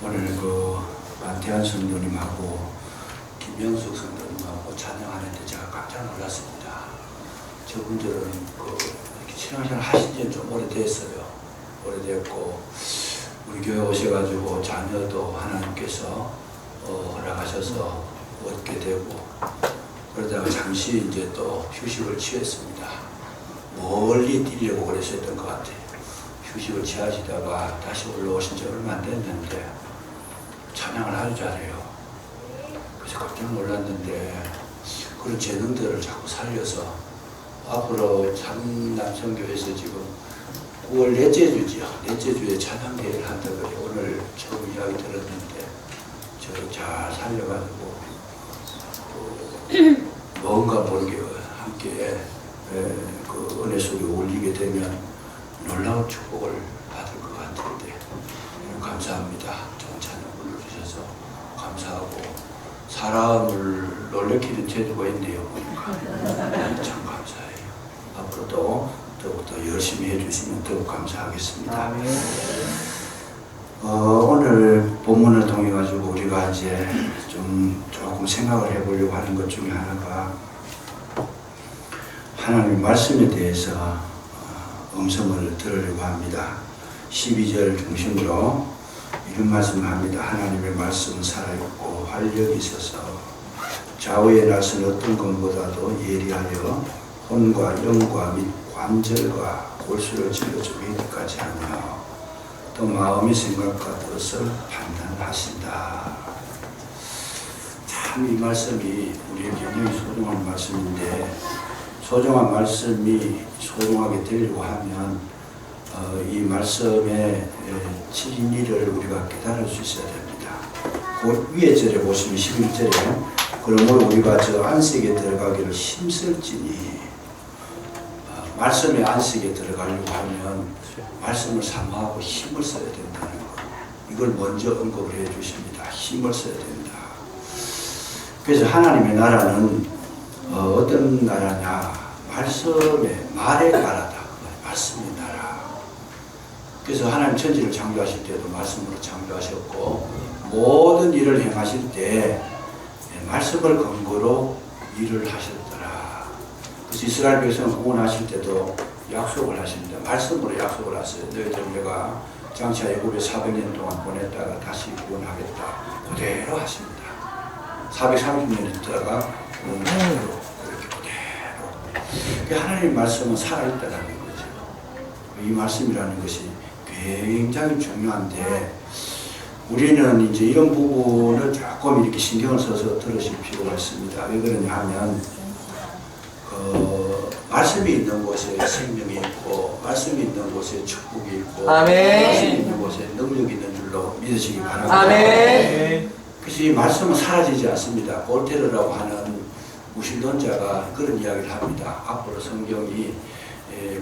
오늘 그 안태한 성도님하고 김명숙 성도님하고 찬양하는데 제가 깜짝 놀랐습니다. 저분들은 이렇게 신앙생활 하신 지는 좀 오래됐어요. 오래됐고 우리 교회 오셔가지고 자녀도 하나님께서 허락하셔서 얻게 되고 그러다가 잠시 이제 또 휴식을 취했습니다. 멀리 뛰려고 그랬었던 것 같아요. 휴식을 취하시다가 다시 올라오신 지 얼마 안 됐는데 찬양을 아주 잘해요. 그래서 깜짝 놀랐는데 그런 재능들을 자꾸 살려서 앞으로 참남성교회에서 지금 9월 넷째 주지요. 넷째 주에 찬양대회를 한다고 오늘 처음 이야기 들었는데 저를 잘 살려가지고 뭔가 모르게 함께 그 은혜 속에 올리게 되면 놀라운 축복을 받을 것 같은데 감사합니다. 좋은 찬양 불러주셔서 감사하고 사람을 놀래키는 재주가 있네요. 보니까 참 감사해요. 앞으로도 더욱더 열심히 해주시면 더욱 감사하겠습니다. 오늘 본문을 통해 가지고 우리가 이제 조금 생각을 해보려고 하는 것 중에 하나가 하나님의 말씀에 대해서 음성을 들으려고 합니다. 12절 중심으로 이런 말씀을 합니다. 하나님의 말씀은 살아있고 활력이 있어서 좌우에 나선 어떤 것보다도 예리하여 혼과 영과 및 관절과 골수를 찔러서 이기까지 하며 또 마음의 생각과 뜻을 판단하신다. 참 이 말씀이 우리에게 굉장히 소중한 말씀인데 소중한 말씀이 소중하게 되려고 하면 이 말씀의 진리를 우리가 깨달을 수 있어야 됩니다. 그 위에 절에 보시면 11절에 그러므로 우리가 저 안식에 들어가기를 힘쓸지니 말씀의 안식에 들어가려고 하면 말씀을 사모하고 힘을 써야 된다는 것. 이걸 먼저 언급을 해 주십니다. 힘을 써야 된다. 그래서 하나님의 나라는 어떤 나라냐? 말씀의 말의 나라다. 말씀의 나라. 그래서 하나님 천지를 창조하실 때도 말씀으로 창조하셨고 모든 일을 행하실 때 말씀을 근거로 일을 하셨더라. 그래서 이스라엘 백성 구원하실 때도 약속을 하십니다. 말씀으로 약속을 하세요. 너희들 내가 장차 애굽에 400년 동안 보냈다가 다시 구원하겠다. 그대로 하십니다. 430년 있다가 그대로 그렇게 그대로. 하나님의 말씀은 살아있다는 거죠. 이 말씀이라는 것이 굉장히 중요한데 우리는 이제 이런 부분을 조금 이렇게 신경을 써서 들으실 필요가 있습니다. 왜 그러냐 하면 말씀이 있는 곳에 생명이 있고 말씀이 있는 곳에 축복이 있고 아멘. 말씀이 있는 곳에 능력이 있는 줄로 믿으시기 바랍니다. 아멘. 그래서 이 말씀은 사라지지 않습니다. 볼테르라고 하는 무신론자가 그런 이야기를 합니다. 앞으로 성경이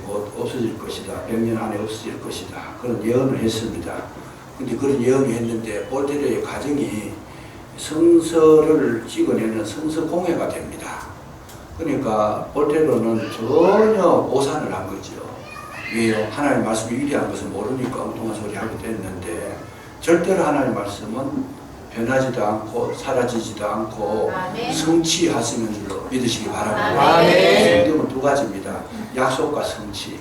곧 없어질 것이다. 100년 안에 없어질 것이다. 그런 예언을 했습니다. 근데 그런 예언을 했는데 볼테르의 가정이 성서를 찍어내는 성서공회가 됩니다. 그러니까 볼테르는 전혀 오산을 한 거죠. 왜요? 하나님의 말씀이 위대한 것을 모르니까 엉뚱한 소리 하기도 했는데 절대로 하나님의 말씀은 변하지도 않고 사라지지도 않고 성취하시는 줄로 믿으시기 바랍니다. 성경은 두 가지입니다. 약속과 성취.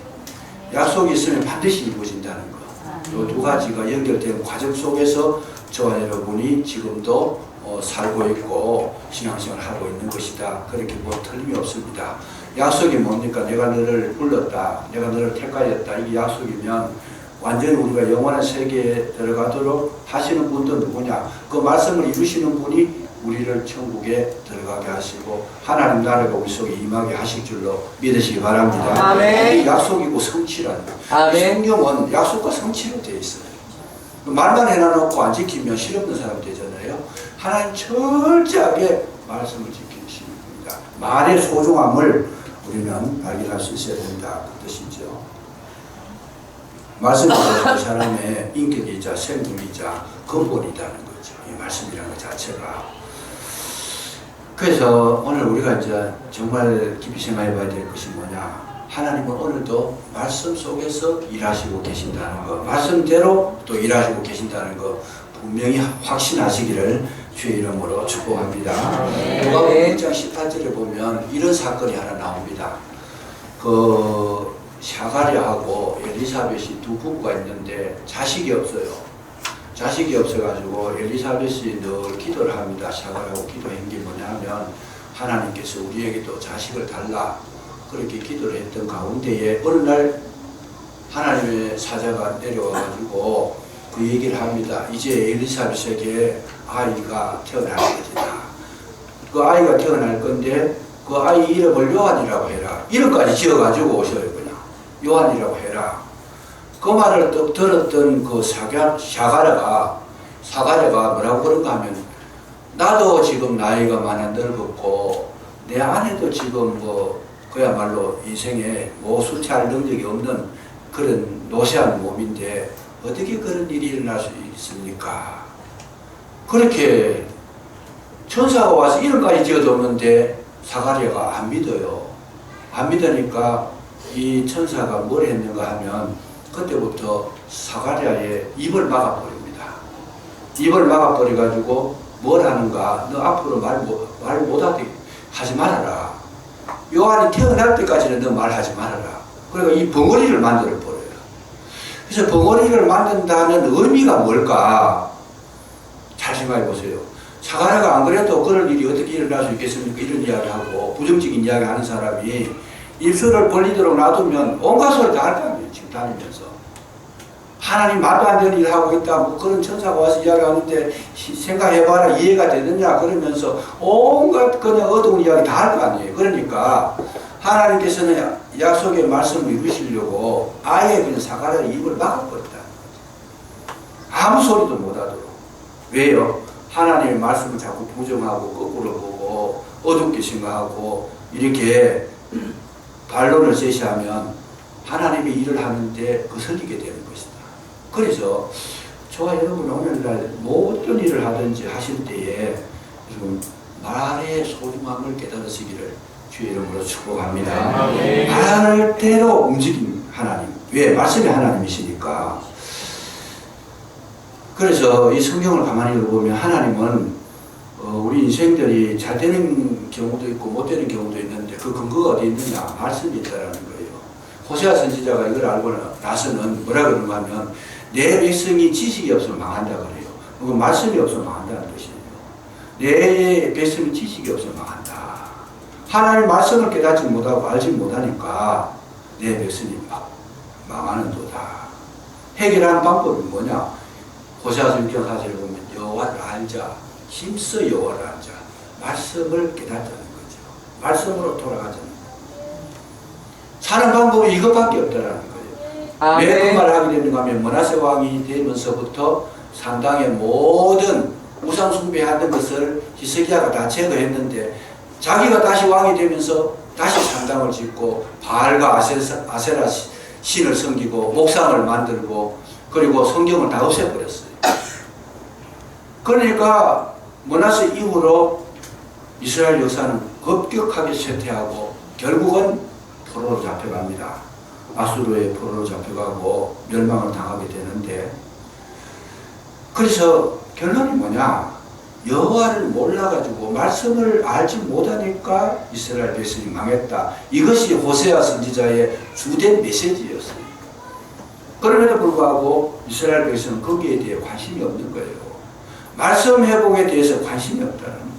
약속이 있으면 반드시 이루어진다는 것. 이 두 가지가 연결된 과정 속에서 저와 여러분이 지금도 살고 있고 신앙생활을 하고 있는 것이다. 그렇게 뭐 틀림이 없습니다. 약속이 뭡니까? 내가 너를 불렀다. 내가 너를 택하였다. 이게 약속이면 완전히 우리가 영원한 세계에 들어가도록 하시는 분도 누구냐? 그 말씀을 이루시는 분이 우리를 천국에 들어가게 하시고 하나님 나라가 우리 속에 임하게 하실 줄로 믿으시기 바랍니다. 아멘. 이 약속이고 성취라는 거. 아멘. 성경은 약속과 성취로 되어 있어요. 말만 해놔놓고 안 지키면 실없는 사람 되잖아요. 하나님 철저하게 말씀을 지키시는 겁니다. 말의 소중함을 우리는 발견할 수 있어야 된다. 그 뜻이죠. 말씀이 그 사람의 인격이자 생명이자 근본이라는 거죠. 이 말씀이라는 것 자체가. 그래서 오늘 우리가 이제 정말 깊이 생각해 봐야 될 것이 뭐냐. 하나님은 오늘도 말씀 속에서 일하시고 계신다는 것, 말씀대로 또 일하시고 계신다는 것 분명히 확신하시기를 주의 이름으로 축복합니다. 누가복음 1장 18절에 보면 이런 사건이 하나 나옵니다. 그 샤가랴하고 엘리사벳이 두 부부가 있는데 자식이 없어요. 자식이 없어가지고 엘리사벳이 늘 기도를 합니다. 샤가랴하고 기도한 게 뭐냐면 하나님께서 우리에게도 자식을 달라 그렇게 기도를 했던 가운데에 어느 날 하나님의 사자가 내려와가지고 그 얘기를 합니다. 이제 엘리사벳에게 아이가 태어날 것이다. 그 아이가 태어날 건데 그 아이 이름을 요한이라고 해라. 이름까지 지어가지고 오셔요. 그냥 요한이라고 해라. 그 말을 들었던 그 사가랴가 뭐라고 그런가 하면 나도 지금 나이가 많아 늙었고 내 아내도 지금 뭐 그야말로 인생에 뭐 수치할 능력이 없는 그런 노쇠한 몸인데 어떻게 그런 일이 일어날 수 있습니까? 그렇게 천사가 와서 이름까지 지어줬는데 사가랴가 안 믿어요. 안 믿으니까 이 천사가 뭘 했는가 하면 그때부터 사가랴의 입을 막아버립니다. 입을 막아버려가지고 뭘 하는가? 너 앞으로 말 못하게 하지 말아라. 요한이 태어날 때까지는 너 말하지 말아라. 그러니까 이 벙어리를 만들어 버려요. 그래서 벙어리를 만든다는 의미가 뭘까? 잘 생각해 보세요. 사가랴가 안 그래도 그런 일이 어떻게 일어날 수 있겠습니까? 이런 이야기하고 부정적인 이야기 하는 사람이 입술을 벌리도록 놔두면 온갖 소리 다 할 거 아니에요. 지금 다니면서. 하나님 말도 안 되는 일을 하고 있다. 뭐 그런 천사가 와서 이야기하는데 생각해봐라. 이해가 되느냐? 그러면서 온갖 그냥 어두운 이야기 다 할 거 아니에요. 그러니까 하나님께서는 약속의 말씀을 이루시려고 아예 그냥 사가랴의 입을 막아버렸다. 아무 소리도 못하도록. 왜요? 하나님의 말씀을 자꾸 부정하고 거꾸로 보고 어둡게 생각하고 이렇게 반론을 제시하면 하나님이 일을 하는데 거슬리게 되는 것이다. 그래서 저와 여러분 오늘날 모든 일을 하든지 하실 때에 여러분 말의 소중함을 깨달으시기를 주의 이름으로 축복합니다. 말할 대로 움직인 하나님. 왜? 말씀이 하나님이시니까. 그래서 이 성경을 가만히 읽어보면 하나님은 우리 인생들이 잘 되는 경우도 있고 못 되는 경우도 있는데 그 근거가 어디 있느냐? 말씀이 있다라는 거예요. 호세아 선지자가 이걸 알고 나서는 뭐라 그런가 하면 내 백성이 지식이 없으면 망한다 그래요. 그 말씀이 없으면 망한다는 뜻이에요. 내 백성이 지식이 없으면 망한다. 하나님 말씀을 깨닫지 못하고 알지 못하니까 내 백성이 망하는도다. 해결하는 방법이 뭐냐? 호세아서 6장 4절에 보면 여호와를 알자. 힘써 여호와를 알자. 말씀을 깨닫자는 거죠. 말씀으로 돌아가자는 거예요. 사는 방법이 이것밖에 없다라는 거예요. 왜 그 말을 하게 됐는가 하면 므낫세 왕이 되면서부터 산당의 모든 우상 숭배하는 것을 히스기야가 다 제거했는데 자기가 다시 왕이 되면서 다시 산당을 짓고 바알과 아세라 신을 섬기고 목상을 만들고 그리고 성경을 다 없애버렸어요. 그러니까 므낫세 이후로 이스라엘 역사는 급격하게 쇠퇴하고 결국은 포로로 잡혀갑니다. 아수르의 포로로 잡혀가고 멸망을 당하게 되는데 그래서 결론이 뭐냐? 여호와를 몰라가지고 말씀을 알지 못하니까 이스라엘 백성이 망했다. 이것이 호세아 선지자의 주된 메시지였어요. 그럼에도 불구하고 이스라엘 백성은 거기에 대해 관심이 없는 거예요. 말씀 회복에 대해서 관심이 없다는 거예요.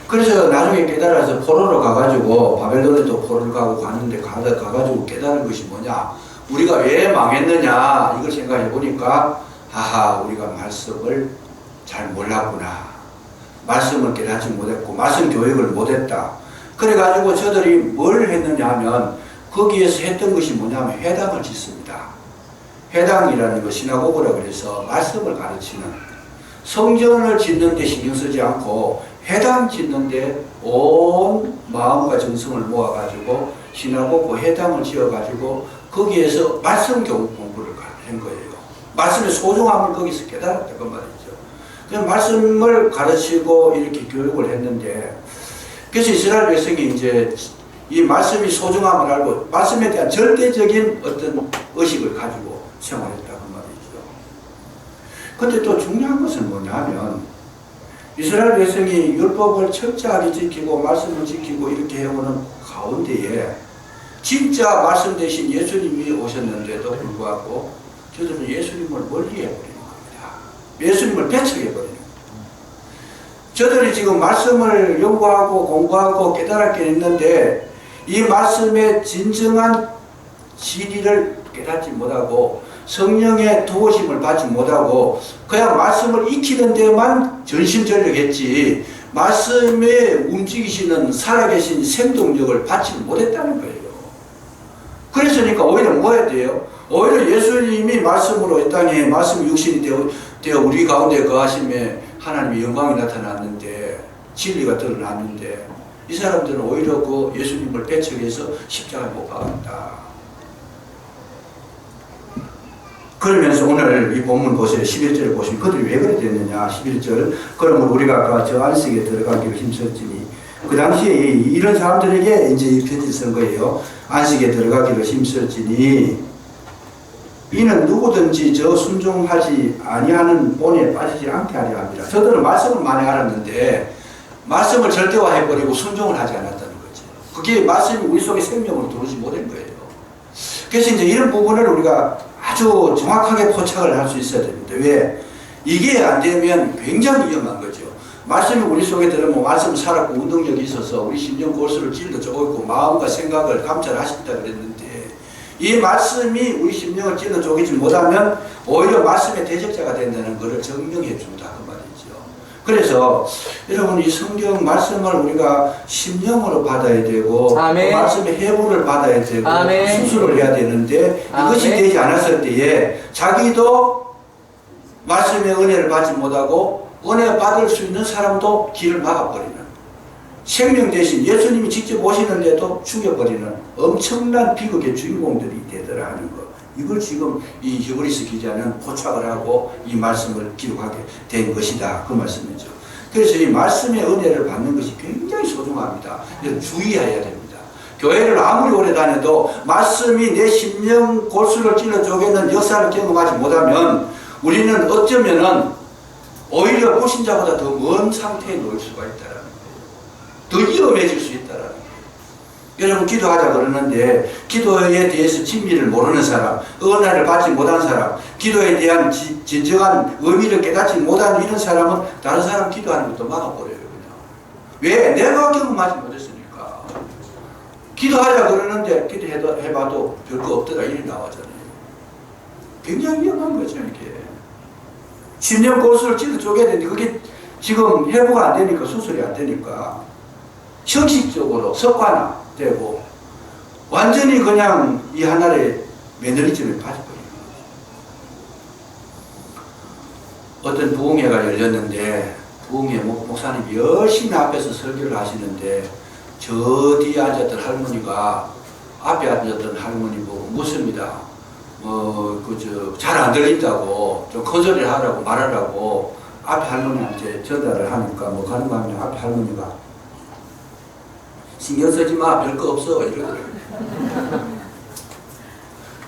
그래서 나중에 깨달아서 포로로 가가지고 바벨론에도 포로를 가는데 가가지고 깨달은 것이 뭐냐? 우리가 왜 망했느냐? 이걸 생각해 보니까 아하, 우리가 말씀을 잘 몰랐구나. 말씀을 깨닫지 못했고 말씀 교육을 못했다. 그래가지고 저들이 뭘 했느냐 하면 거기에서 했던 것이 뭐냐면 회당을 짓습니다. 회당이라는 것 시나고그라 그래서 말씀을 가르치는 성전을 짓는 데 신경 쓰지 않고 회당 짓는데 온 마음과 정성을 모아가지고 시나고그 회당을 지어가지고 거기에서 말씀 교육 공부를 한 거예요. 말씀의 소중함을 거기서 깨달았다 그 말이죠. 그래서 말씀을 가르치고 이렇게 교육을 했는데 그래서 이스라엘 백성이 이제 이 말씀이 소중함을 알고 말씀에 대한 절대적인 어떤 의식을 가지고 생활했다 그 말이죠. 근데 또 중요한 것은 뭐냐면 이스라엘 백성이 율법을 철저하게 지키고 말씀을 지키고 이렇게 해오는 가운데에 진짜 말씀 대신 예수님이 오셨는데도 불구하고 저들은 예수님을 멀리해버리는 겁니다. 예수님을 배척해버리는 겁니다. 저들이 지금 말씀을 연구하고 공부하고 깨달았긴 했는데 이 말씀의 진정한 진리를 깨닫지 못하고 성령의 도우심을 받지 못하고 그냥 말씀을 익히는 데만 전심전력했지 말씀에 움직이시는 살아계신 생동력을 받지 못했다는 거예요. 그랬으니까 오히려 뭐 해야 돼요? 오히려 예수님이 말씀으로 이 땅에 말씀 육신이 되어 우리 가운데 거하심에 하나님의 영광이 나타났는데 진리가 드러났는데 이 사람들은 오히려 그 예수님을 배척해서 십자가에 못 박았다. 그러면서 오늘 이 본문 보세요. 11절을 보시면 그들이 왜 그래 됐느냐. 11절. 그러면 우리가 아까 저 안식에 들어가기로 힘썼으니 그 당시에 이런 사람들에게 이제 이 편지를 쓴 거예요. 안식에 들어가기로 힘썼으니 이는 누구든지 저 순종하지 아니하는 본에 빠지지 않게 하려 합니다. 저들은 말씀을 많이 알았는데 말씀을 절대화해버리고 순종을 하지 않았다는 거죠. 그게 말씀이 우리 속에 생명으로 들어오지 못한 거예요. 그래서 이제 이런 부분을 우리가 아주 정확하게 포착을 할 수 있어야 됩니다. 왜? 이게 안 되면 굉장히 위험한 거죠. 말씀이 우리 속에 들어오면 말씀 살았고 운동력이 있어서 우리 심령 골수를 찔러 쪼갰고 마음과 생각을 감찰하셨다 그랬는데 이 말씀이 우리 심령을 찔러 쪼개지 못하면 오히려 말씀의 대적자가 된다는 것을 증명해 준다 그 말이죠. 그래서 여러분 이 성경 말씀을 우리가 심령으로 받아야 되고 그 말씀의 해부를 받아야 되고 수술을 해야 되는데 이것이 되지 않았을 때에 자기도 말씀의 은혜를 받지 못하고 은혜 받을 수 있는 사람도 길을 막아버리는 생명 대신 예수님이 직접 오시는데도 죽여버리는 엄청난 비극의 주인공들이 되더라 하는 것. 이걸 지금 이 히브리서 기자는 포착을 하고 이 말씀을 기록하게 된 것이다. 그 말씀이죠. 그래서 이 말씀의 은혜를 받는 것이 굉장히 소중합니다. 주의해야 됩니다. 교회를 아무리 오래 다녀도 말씀이 내 심령 골수를 찔러 쪼개는 역사를 경험하지 못하면 우리는 어쩌면은 오히려 불신자보다 더 먼 상태에 놓일 수가 있다는 거예요. 더 위험해질 수 있다는 거예요. 여러분 기도하자 그러는데 기도에 대해서 진리를 모르는 사람, 은혜를 받지 못한 사람, 기도에 대한 진정한 의미를 깨닫지 못한 이런 사람은 다른 사람 기도하는 것도 막아버려요. 그냥. 왜? 내가 경험하지 못했으니까. 기도하자 그러는데 기도해봐도 별거 없더라 이렇게 나오잖아요. 굉장히 위험한 거죠 이게. 심령 골수를 찔러 쪼개야 되는데 그게 지금 회복가 안 되니까 수술이 안 되니까 형식적으로 습관화되고 완전히 그냥 이 하나의 매너리즘에 빠져버리는 거죠. 어떤 부흥회가 열렸는데 부흥회 목사님이 열심히 앞에서 설교를 하시는데 저 뒤에 앉았던 할머니가 앞에 앉았던 할머니 보고 묻습니다. 잘 안 들린다고 좀 큰 소리를 하라고 말하라고 앞에 할머니한테 전달을 하니까 뭐 가는 거 하면 앞에 할머니가 신경 쓰지 마, 별거 없어 이러더라고요.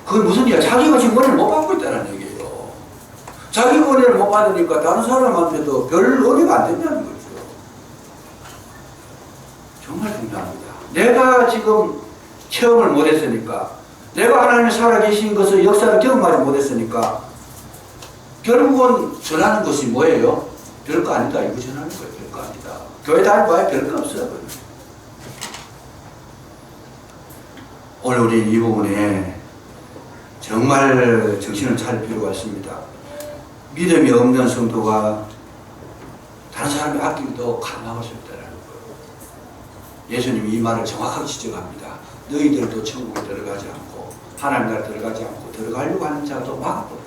그게 무슨 얘기야? 자기가 지금 은혜를 못 받고 있다는 얘기예요. 자기 은혜를 못 받으니까 다른 사람한테도 별 은혜가 안 된다는 거죠. 정말 중요합니다. 내가 지금 체험을 못 했으니까 내가 하나님이 살아계신 것을 역사를 경험하지 못했으니까 결국은 전하는 것이 뭐예요? 별거 아니다. 이거 전하는 거예요. 별거 아니다. 교회 다니봐야 별거 없어요. 오늘 우리 이 부분에 정말 정신을 차릴 필요가 있습니다. 믿음이 없는 성도가 다른 사람이 아끼기도 가능할 수 있다는 거예요. 예수님이 이 말을 정확하게 지적합니다. 너희들도 천국에 들어가지 않고 하나님 나라에 들어가지 않고 들어가려고 하는 자도 막아버린다.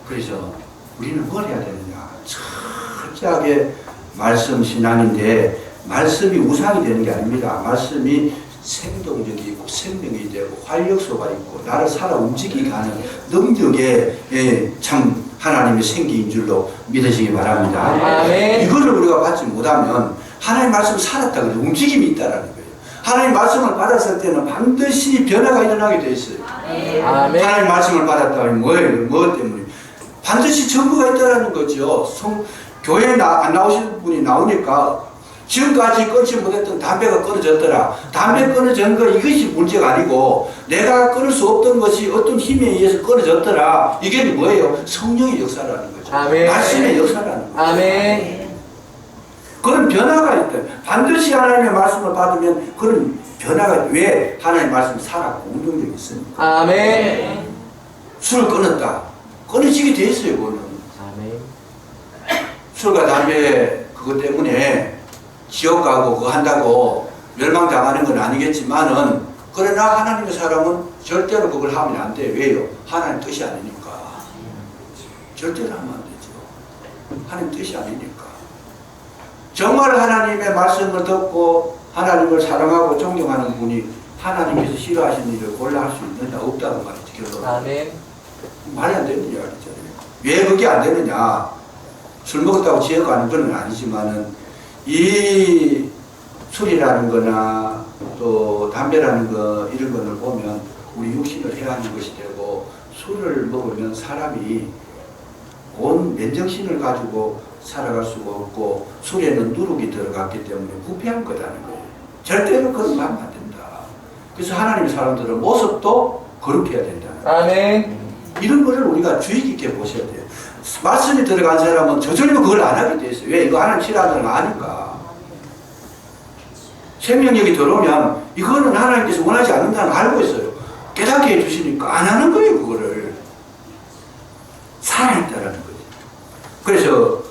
그래서 우리는 뭘 해야 되느냐. 철저하게 말씀 신앙인데 말씀이 우상이 되는 게 아닙니다. 말씀이 생동력이 있고 생명이 되고 활력소가 있고 나를 살아 움직이게 하는 능력의 참 하나님의 생기인 줄로 믿으시기 바랍니다. 이거를 우리가 받지 못하면 하나님 말씀 살았다 그래서 움직임이 있다라는 거예요. 하나님 말씀을 받았을 때는 반드시 변화가 일어나게 돼 있어요. 아멘. 하나님 말씀을 받았다면 뭐예요? 뭐 때문에? 반드시 증거가 있다는 거죠. 교회에 안 나오시는 분이 나오니까 지금까지 끊지 못했던 담배가 끊어졌더라. 담배 끊어진 거 이것이 문제가 아니고 내가 끊을 수 없던 것이 어떤 힘에 의해서 끊어졌더라. 이게 뭐예요? 성령의 역사라는 거죠. 아멘. 말씀의 역사라는 거죠. 아멘. 그런 변화가 있다. 반드시 하나님의 말씀을 받으면 그런 변화가 왜 하나님의 말씀 살았고 운동력이 있으니까. 아멘. 술을 끊었다. 끊어지게 돼 있어요. 그거는. 아멘. 술과 담배 그것 때문에 지옥 가고 그거 한다고 멸망당하는 건 아니겠지만은 그러나 하나님의 사람은 절대로 그걸 하면 안 돼요. 왜요? 하나님 뜻이 아니니까. 절대로 하면 안 되죠. 하나님 뜻이 아니니까. 정말 하나님의 말씀을 듣고 하나님을 사랑하고 존경하는 분이 하나님께서 싫어하시는 일을 골라 할 수 있느냐? 없다는 말이죠. 결론. 아멘. 말이 안 되는 이야기잖아요. 왜 그게 안 되느냐? 술 먹었다고 지옥 가는 건 아니지만은 이 술이라는 거나 또 담배라는 거 이런 거를 보면 우리 육신을 해하는 것이 되고 술을 먹으면 사람이 온 맨정신을 가지고 살아갈 수가 없고 술에는 누룩이 들어갔기 때문에 부패한 거라는 거예요. 절대로 그런 말 하면 안 된다. 그래서 하나님의 사람들은 모습도 거룩해야 된다는 거예요. 아멘. 이런 거를 우리가 주의 깊게 보셔야 돼요. 말씀이 들어간 사람은 저절로 그걸 안 하게 돼 있어요. 왜? 이거 하나님 싫어하는 걸 아니까. 생명력이 들어오면 이거는 하나님께서 원하지 않는다는 걸 알고 있어요. 깨닫게 해주시니까 안 하는 거예요. 그거를. 살아있다라는 거죠. 그래서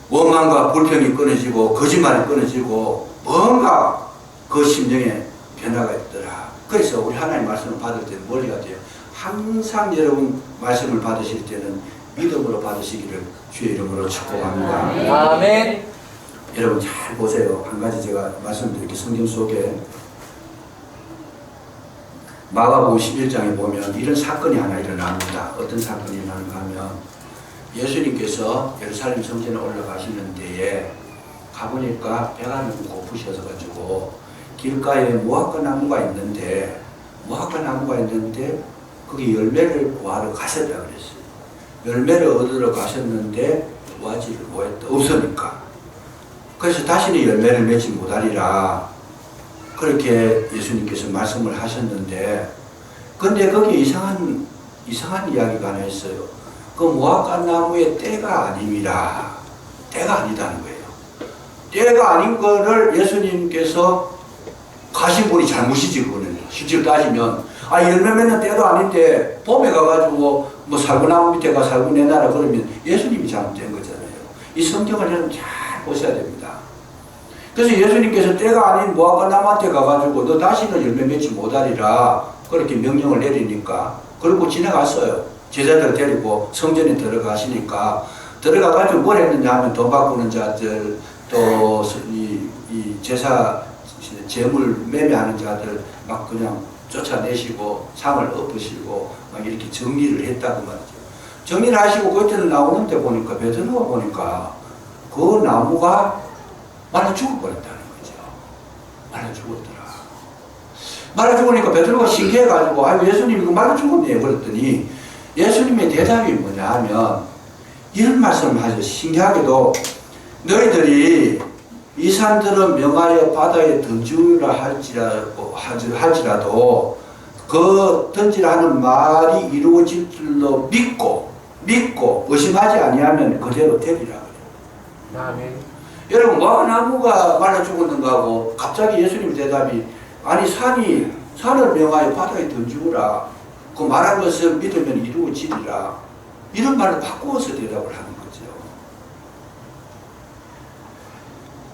원망과 불평이 끊어지고 거짓말이 끊어지고 뭔가 그 심정에 변화가 있더라. 그래서 우리 하나님 말씀을 받을 때는 뭘 해야 돼요? 항상 여러분 말씀을 받으실 때는 믿음으로 받으시기를 주의 이름으로 축복합니다. 아멘. 여러분 잘 보세요. 한 가지 제가 말씀드릴게요. 성경 속에 마가복음 11장에 보면 이런 사건이 하나 일어납니다. 어떤 사건이 일어나는가 하면 예수님께서 예루살렘 성전에 올라가시는 데에 가보니까 배가 너무 고프셔서 가지고 길가에 무화과 나무가 있는데 거기 열매를 구하러 가셨다 그랬어요. 열매를 얻으러 가셨는데 구하지를 못했다. 없으니까. 그래서 다시는 열매를 맺지 못하리라. 그렇게 예수님께서 말씀을 하셨는데 근데 거기에 이상한 이야기가 하나 있어요. 그 무화과 나무의 때가 아님이라. 때가 아니다는 거예요. 때가 아닌 거를 예수님께서 가신 분이 잘못이지 그거는. 실제로 따지면 열매 맺는 때도 아닌데 봄에 가가지고 뭐 살구나무 밑에 가 살구 내놔라 그러면 예수님이 잘못된 거잖아요. 이 성경을 여러분 잘 보셔야 됩니다. 그래서 예수님께서 때가 아닌 무화과 나무한테 가가지고 너 다시는 열매 맺지 못하리라 그렇게 명령을 내리니까 그러고 지나갔어요. 제자들 데리고 성전에 들어가시니까 들어가가지고 뭘 했느냐 하면 돈 바꾸는 자들 또 이 제사 재물 매매하는 자들 막 그냥 쫓아내시고 상을 엎으시고 막 이렇게 정리를 했다고 말이죠. 정리를 하시고 그때는 나오는데 보니까 베드로가 보니까 그 나무가 말라 죽어버렸다는 거죠. 말라 죽었더라. 말라 죽으니까 베드로가 신기해가지고 예수님 이거 말라 죽었네요. 그랬더니 예수님의 대답이 뭐냐 하면 이런 말씀을 하죠. 신기하게도 너희들이 이 산들은 명하여 바다에 던지라 할지라도 그 던지라 하는 말이 이루어질 줄로 믿고 의심하지 아니하면 그대로 되리라 그래요. 아멘. 여러분 무화과나무가 말라 죽었는가 하고 갑자기 예수님 대답이 아니 산을 명하여 바다에 던지라 그 말한 것을 믿으면 이루어지리라 이런 말을 바꾸어서 대답을 하는 거죠.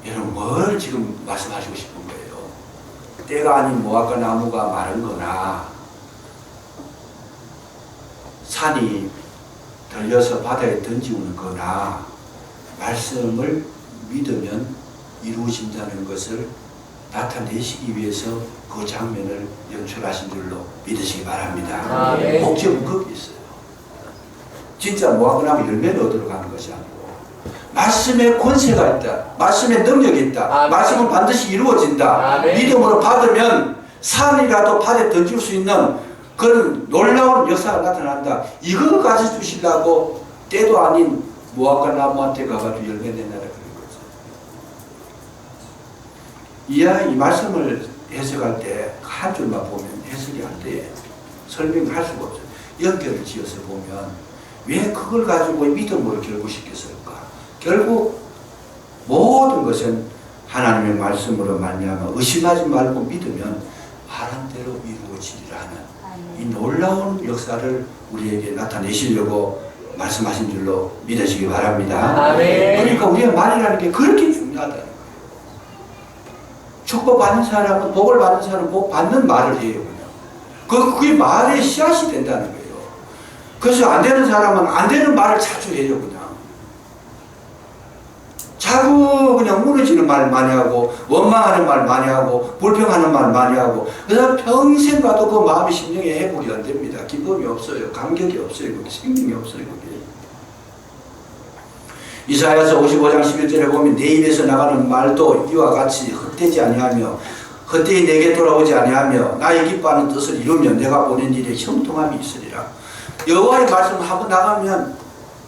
여러분 뭘 지금 말씀하시고 싶은 거예요? 때가 아닌 무화과 나무가 마른 거나 산이 들려서 바다에 던지우는 거나 말씀을 믿으면 이루어진다는 것을 나타내시기 위해서 그 장면을 연출하신 줄로 믿으시기 바랍니다. 목적은 거기 있어요. 진짜 무화과 나무 열매를 얻으러 가는 것이 아니고 말씀에 권세가 있다. 말씀에 능력이 있다. 아멘. 말씀은 반드시 이루어진다. 아멘. 믿음으로 받으면 산이라도 발에 던질 수 있는 그런 놀라운 역사가 나타난다. 이거 가져주시려고 때도 아닌 무화과 나무한테 가가지고 열매 내놔라 그런 거죠. 이 말씀을 해석할 때 한 줄만 보면 해석이 안 돼. 설명할 수가 없어요. 연결을 지어서 보면 왜 그걸 가지고 믿음으로 결부시켰을까? 결국 모든 것은 하나님의 말씀으로 말미암아 의심하지 말고 믿으면 바란 대로 이루어지리라는 이 놀라운 역사를 우리에게 나타내시려고 말씀하신 줄로 믿으시기 바랍니다. 아멘. 그러니까 우리의 말이라는 게 그렇게 중요하다는 거예요. 축복받는 사람은 복을 받는 사람은 복 받는 말을 해요. 그냥 그게 말의 씨앗이 된다는 거예요. 그래서 안 되는 사람은 안 되는 말을 자주 해요. 그냥 자꾸 그냥 무너지는 말 많이 하고 원망하는 말 많이 하고 불평하는 말 많이 하고 그래서 평생 가도 그 마음의 심령에 해복이 안 됩니다. 기쁨이 없어요. 감격이 없어요. 그게 생명이 없어요. 그게. 이사야서 55장 11절에 보면 내 입에서 나가는 말도 이와 같이 헛되지 아니하며 헛되이 내게 돌아오지 아니하며 나의 기뻐하는 뜻을 이루면 내가 보낸 일에 형통함이 있으리라. 여호와의 말씀 하고 나가면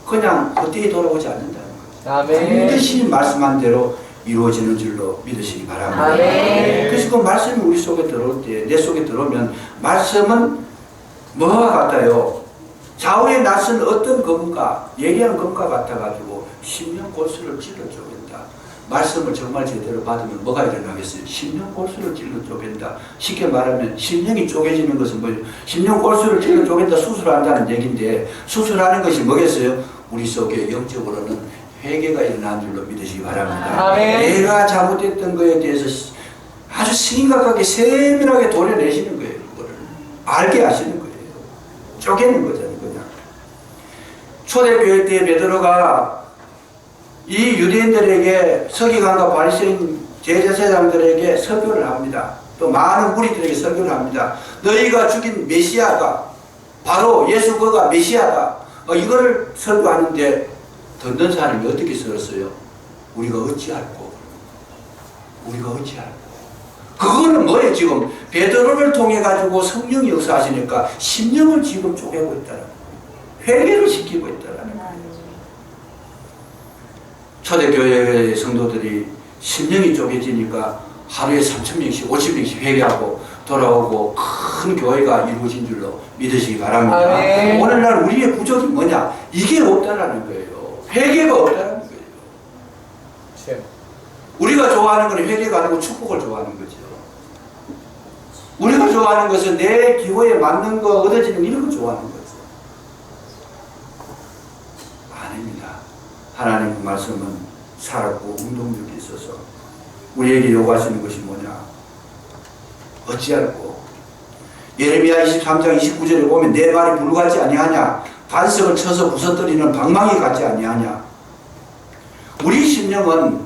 그냥 헛되이 돌아오지 않는다는 거예요. 아멘. 반드시 말씀한 대로 이루어지는 줄로 믿으시기 바랍니다. 아멘. 그래서 그 말씀이 우리 속에 들어올 때, 내 속에 들어오면 말씀은 뭐와 같아요? 좌우에 낯선 어떤 검과 얘기하는 검과 같아가지고 심령 골수를 찔러 쪼갠다. 말씀을 정말 제대로 받으면 뭐가 일어나겠어요? 심령 골수를 찔러 쪼갠다. 쉽게 말하면 심령이 쪼개지는 것은 뭐예요? 심령 골수를 찔러 쪼갠다. 수술한다는 얘기인데 수술하는 것이 뭐겠어요? 우리 속에 영적으로는 회개가 일어나는 줄로 믿으시기 바랍니다. 아멘. 내가 잘못했던 것에 대해서 아주 심각하게 세밀하게 도려내시는 거예요. 그거를 알게 하시는 거예요. 쪼개는 거잖아요. 그냥 초대교회 때 베드로가 이 유대인들에게 서기관과 바리새인 제사장들에게 설교를 합니다. 또 많은 무리들에게 설교를 합니다. 너희가 죽인 메시아가 바로 예수 그가 메시아다. 이거를 설교하는데 듣는 사람이 어떻게 들었어요? 우리가 어찌할꼬? 우리가 어찌할꼬? 그거는 뭐예요? 지금 베드로를 통해 가지고 성령이 역사하시니까 심령을 지금 쪼개고 있다는 거예요. 회개를 시키고 있다는 거예요. 초대교회 성도들이 심령이 쪼개지니까 하루에 3,000명씩 50명씩 회개하고 돌아오고 큰 교회가 이루어진 줄로 믿으시기 바랍니다. 아멘. 오늘날 우리의 부족이 뭐냐? 이게 없다라는 거예요. 회개가 없다라는 거예요. 우리가 좋아하는 건 회개가 아니고 축복을 좋아하는 거죠. 우리가 좋아하는 것은 내 기호에 맞는 거 얻어지는 이런 거 좋아하는 거죠. 아닙니다. 하나님의 말씀은 살았고 운동력이 있어서 우리에게 요구하시는 것이 뭐냐? 어찌할꼬? 예레미야 23장 29절에 보면 내 말이 불같지 아니하냐? 반석을 쳐서 부서뜨리는 방망이 같지 아니하냐? 우리 심령은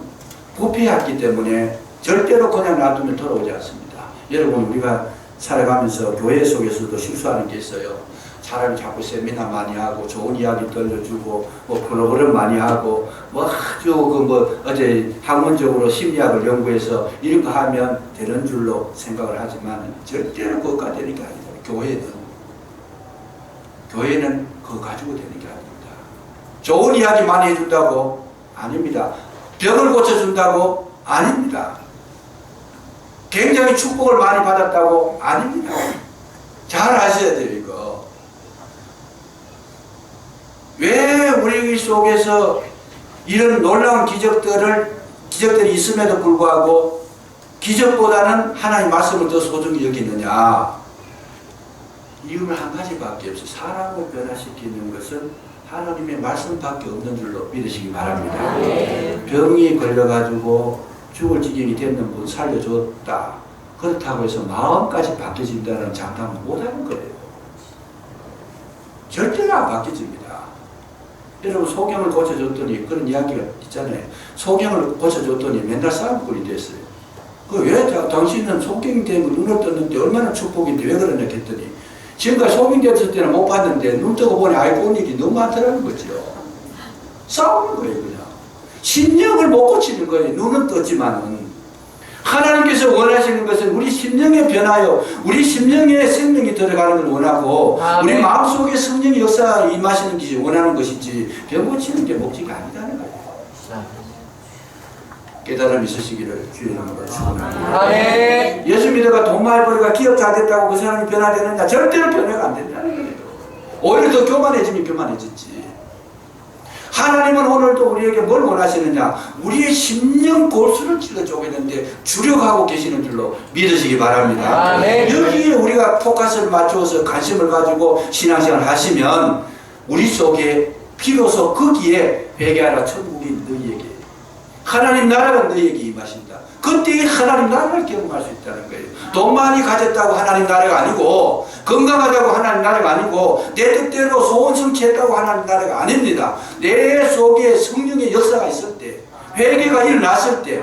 부패했기 때문에 절대로 그냥 놔두면 돌아오지 않습니다. 여러분, 우리가 살아가면서 교회 속에서도 실수하는 게 있어요. 사람이 자꾸 세미나 많이 하고 좋은 이야기 들려주고 뭐 프로그램 많이 하고 뭐 아주 어제 학문적으로 심리학을 연구해서 이런 거 하면 되는 줄로 생각을 하지만 절대로 그것가 되는 게 아니다. 교회는 그거 가지고 되는 게 아닙니다. 좋은 이야기 많이 해준다고? 아닙니다. 병을 고쳐준다고? 아닙니다. 굉장히 축복을 많이 받았다고? 아닙니다. 잘 아셔야 돼요, 이거. 왜 우리 속에서 이런 놀라운 기적들이 있음에도 불구하고 기적보다는 하나님의 말씀을 더 소중히 여기느냐? 이유는 한 가지밖에 없어요. 사람을 변화시키는 것은 하나님의 말씀밖에 없는 줄로 믿으시기 바랍니다. 병이 걸려가지고 죽을 지경이 됐는 분 살려줬다. 그렇다고 해서 마음까지 바뀌어진다는 장담은 못하는 거예요. 절대로 안 바뀌어집니다. 여러분, 소경을 고쳐줬더니 그런 이야기가 있잖아요. 소경을 고쳐줬더니 맨날 싸움꾼이 됐어요. 왜 당신은 소경이 되고 눈을 떴는데 얼마나 축복인데 왜 그러냐 했더니 지금까지 소경이 됐을 때는 못 봤는데 눈 뜨고 보니 아이 본 일이 너무 많더라는 거죠. 싸우는 거예요, 그냥. 심령을 못 고치는 거예요. 눈은 떴지만은. 하나님께서 원하시는 것은 우리 심령에 변하여 우리 심령에 생명이 들어가는 걸 원하고 아멘. 우리 마음속에 성령의 역사가 임하시는 것이 원하는 것이지 병 고치는 게 목적이 아니다는 거예요. 깨달음이 있으시기를 주의 이름으로 축원합니다. 아멘. 예수 믿어가 돈 많이 벌어가 기업 잘 됐다고 그 사람이 변화되느냐? 절대로 변화가 안 된다는 거예요. 오히려 더 교만해지면 교만해졌지. 하나님은 오늘도 우리에게 뭘 원하시느냐? 우리의 심령 골수를 찔러 쪼개는데 주력하고 계시는 줄로 믿으시기 바랍니다. 아멘. 여기에 우리가 포커스를 맞추어서 관심을 가지고 신앙생활을 하시면 우리 속에 비로소 거기에 회개하라 천국이 너희에게 하나님 나라가 너희에게 임하신다. 그때 하나님 나라를 경험할 수 있다는 거예요. 돈 많이 가졌다고 하나님 나라가 아니고 건강하다고 하나님 나라가 아니고 내 뜻대로 소원 성취했다고 하나님 나라가 아닙니다. 내 속에 성령의 역사가 있을 때 회개가 일어났을 때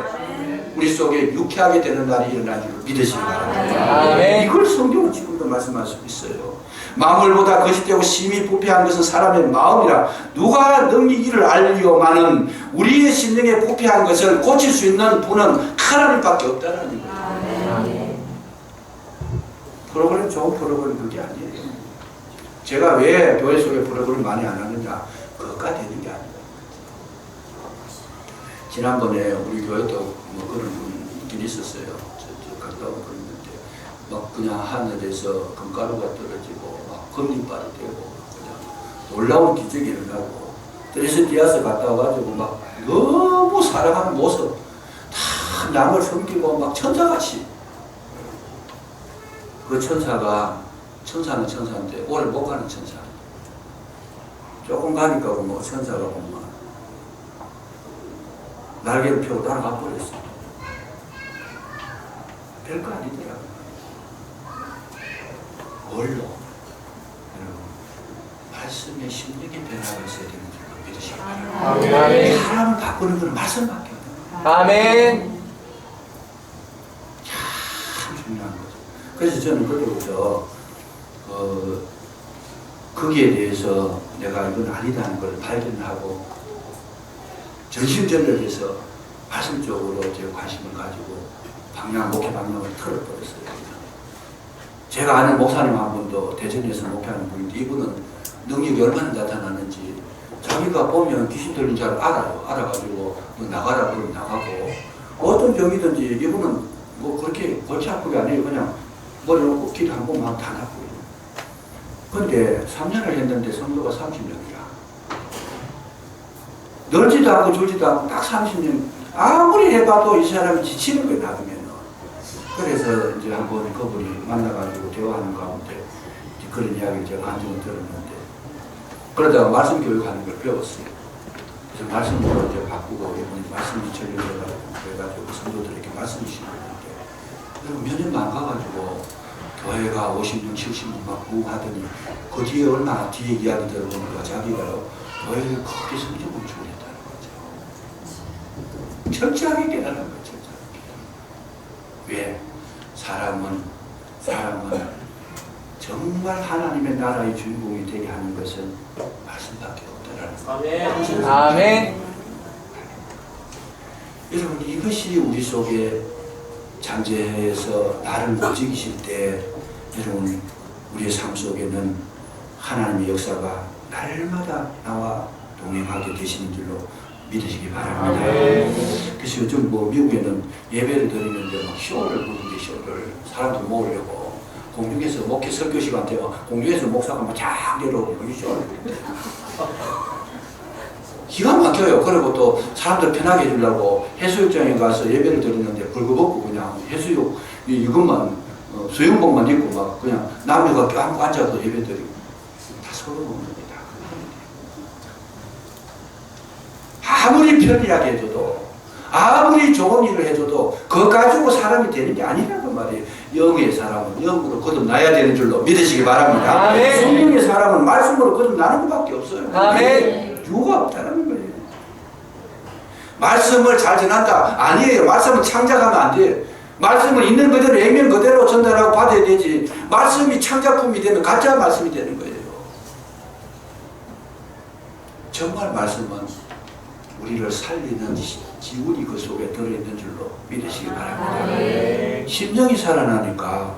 우리 속에 유쾌하게 되는 날이 일어난 줄 믿으시기 바랍니다. 아멘. 이걸 성경은 지금도 말씀할 수 있어요. 만물보다 거짓되고 심히 부패한 것은 사람의 마음이라 누가 능히 이를 알리오마는 우리의 심령에 부패한 것을 고칠 수 있는 분은 하나님밖에 없다는 거예요. 프로그램 좋은 프로그램 그게 아니에요. 제가 왜 교회 속에 프로그램 많이 안 하느냐 그것가 되는 게 아니에요. 지난번에 우리 교회도 뭐 그런 분 있긴 있었어요. 저 갔다 오고 그랬는데 막 그냥 하늘에서 금가루가 떨어지고 막 금리발이 되고 그냥 놀라운 기적이 일어나고 그래서 디아스 갔다 와가지고 막 너무 사랑하는 모습 다 남을 섬기고 막 천사같이 그 천사가 천사는 천사인데 오래 못 가는 천사 조금 가니까 뭐 천사가 보면 날개를 펴고 날아가 버렸어. 별거 아니더라고요. 뭘로? 여러분, 말씀의 심령의 변화가 있어야 되는 줄 믿으시기 바랍니다. 아멘. 사람을 바꾸는 건 말씀밖에 없어요. 아멘. 참 중요한 거죠. 그래서 저는 그때부터 거기에 대해서 내가 이건 아니다는 걸 발견하고 전심전력해서 말씀 쪽으로 제가 관심을 가지고 목회 방향을 틀어버렸어요. 제가 아는 목사님 한 분도 대전에서 목회하는 분인데 이분은 능력이 얼마나 나타나는지 자기가 보면 귀신 들린 줄 알아요. 알아가지고 뭐 나가라 그러면 나가고 어떤 병이든지 이분은 뭐 그렇게 골치 아프게 아니에요. 그냥 머리 놓고 길 한 번만 다 낫고요. 그런데 3년을 했는데 성도가 30명이라 늘지도 않고 줄지도 않고 딱 30년 아무리 해봐도 이 사람이 지치는 거예요. 나중에는. 그래서 이제 한번 그분이 만나가지고 대화하는 가운데 이제 그런 이야기를 제가 한정을 들었는데 그러다가 말씀 교육하는 걸 배웠어요. 그래서 말씀으로 이제 바꾸고 이분이 말씀이 전려해가지고 성도들에게 말씀을 시키는데 몇 년만 가가지고 교회가 50명, 70명 막 부흥하더니 그 뒤에 얼마나 뒤에 이야기 들어보니까 자기가 교회를 크게 성적을 주겠다는 거죠. 철저하게 깨달은 거죠. 왜? 사람은 정말 하나님의 나라의 주인공이 되게 하는 것은 말씀밖에 없다라는 거죠. 아멘. 여러분 이것이 우리 속에 장제해서 나를 움직이실 때 여러분 우리의 삶 속에는 하나님의 역사가 날마다 나와 동행하게 되시는 줄로 믿으시기 바랍니다. 그래서 요즘 뭐 미국에는 예배를 드리는데 막 쇼를 부르는데 쇼를 사람들 모으려고 공중에서 목회 설교 시간 되면 공중에서 목사가 막 쫙 내려오고 이 쇼를 기가 막혀요. 그리고 또 사람들 편하게 해주려고 해수욕장에 가서 예배를 드리는데 벌거벗고 그냥 해수욕 이것만 수영복만 입고 막 그냥 남녀가 껴안고 앉아서 예배 드리고 다 서로 먹는 겁니다. 아무리 편리하게 해줘도 아무리 좋은 일을 해줘도 그거 가지고 사람이 되는 게 아니라고 말이에요. 영의 사람은 영으로 거듭나야 되는 줄로 믿으시기 바랍니다. 아멘. 성령의 사람은 말씀으로 거듭나는 것밖에 없어요. 아멘. 이유가 없다는 거예요. 말씀을 잘 전한다? 아니에요. 말씀은 창작하면 안 돼요. 말씀을 있는 그대로 액면 그대로 전달하고 받아야 되지. 말씀이 창작품이 되면 가짜 말씀이 되는 거예요. 정말 말씀은 우리를 살리는 기운이 그 속에 들어있는 줄로 믿으시기 바랍니다. 아멘. 심령이 살아나니까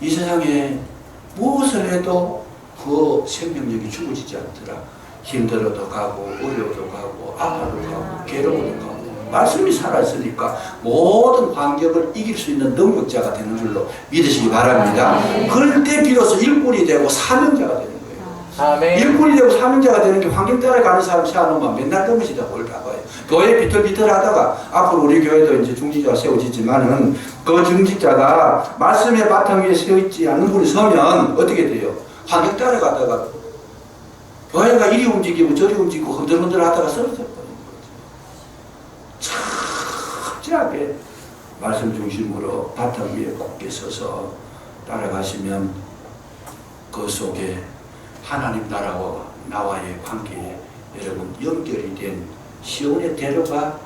이 세상에 무엇을 해도 그 생명력이 죽어지지 않더라. 힘들어도 가고 어려워도 가고 아파도 가고 괴로워도 가고 말씀이 살아있으니까 모든 환경을 이길 수 있는 능력자가 되는 줄로 믿으시기 바랍니다. 그럴 때 비로소 일꾼이 되고 사명자가 되는 거예요. 아멘. 일꾼이 되고 사명자가 되는 게 환경 따라가는 사람 세워놓으면 맨날 넘어지다 뭘 봐봐요. 교회 비틀비틀 하다가 앞으로 우리 교회도 이제 중직자가 세워지지만은 그 중직자가 말씀의 바탕 위에 세워있지 않는 분이 서면 어떻게 돼요? 환경 따라가다가 교회가 이리 움직이고 저리 움직이고 흔들흔들 하다가 쓰러져 버리는 거죠. 철저하게 말씀 중심으로 바탕 위에 굳게 서서 따라가시면 그 속에 하나님 나라와 나와의 관계에 여러분 연결이 된 시온의 대로가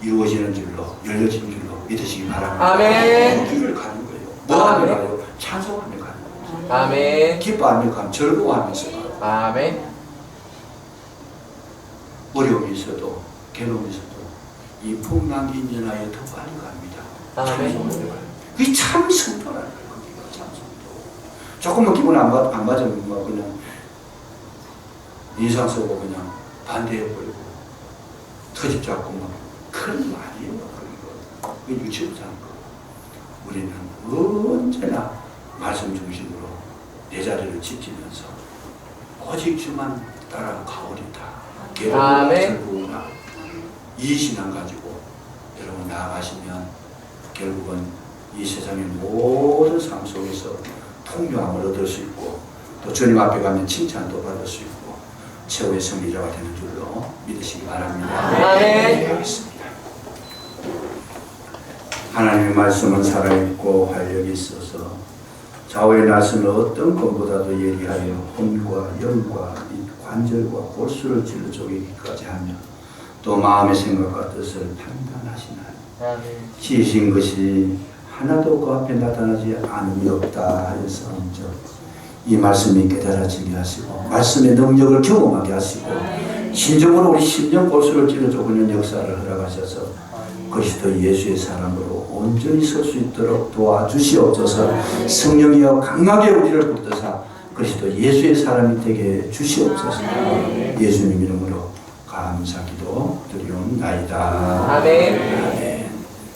이루어지는 줄로 열려진 줄로 믿으시기 바랍니다. 아멘. 그 길을 가는 거예요. 뭐 하며 가요? 찬송하며 가는 거예요. 아멘. 기뻐하며 가면 즐거워하면서 가요. 아멘. 어려움이 있어도 괴로움이 있어도 이 풍랑긴 연하에 더 빨리 갑니다. 아멘. 찬송하며 가요. 그게 참 성도라는 거예요. 그게 참 성도. 조금만 기분 안 맞으면 뭐 그냥 인상 쓰고 그냥 반대해버리고 터집 잡고 막 그런 거 아니에요. 그게 유치부사한 거. 우리는 언제나 말씀 중심으로 내 자리를 지키면서 오직 주만 따라 가오리다. 괴로우나 아멘. 슬프나 이 신앙 가지고 여러분 나아가시면 결국은 이 세상의 모든 삶 속에서 통요함을 얻을 수 있고 또 주님 앞에 가면 칭찬도 받을 수 있고 최후의 승리자가 되는 줄로 믿으시기 바랍니다. 아멘. 하겠습니다. 하나님의 말씀은 살아있고 활력이 있어서 좌우에 나서는 어떤 것보다도 예리하여 혼과 영과 이 관절과 골수를 찔러 쪼개기까지 하며 또 마음의 생각과 뜻을 판단하시나니 아멘. 지으신 것이 하나도 그 앞에 나타나지 않음이 없다 하였사온즉 이 말씀이 깨달아지게 하시고 말씀의 능력을 경험하게 하시고 진정으로 우리 심령 골수를 찔러줘 그는 역사를 허락하셔서 그리스도 예수의 사람으로 온전히 설 수 있도록 도와주시옵소서. 성령이여 강하게 우리를 붙드사 그리스도 예수의 사람이 되게 주시옵소서. 예수님 이름으로 감사기도 드리옵나이다. 아멘. 아멘.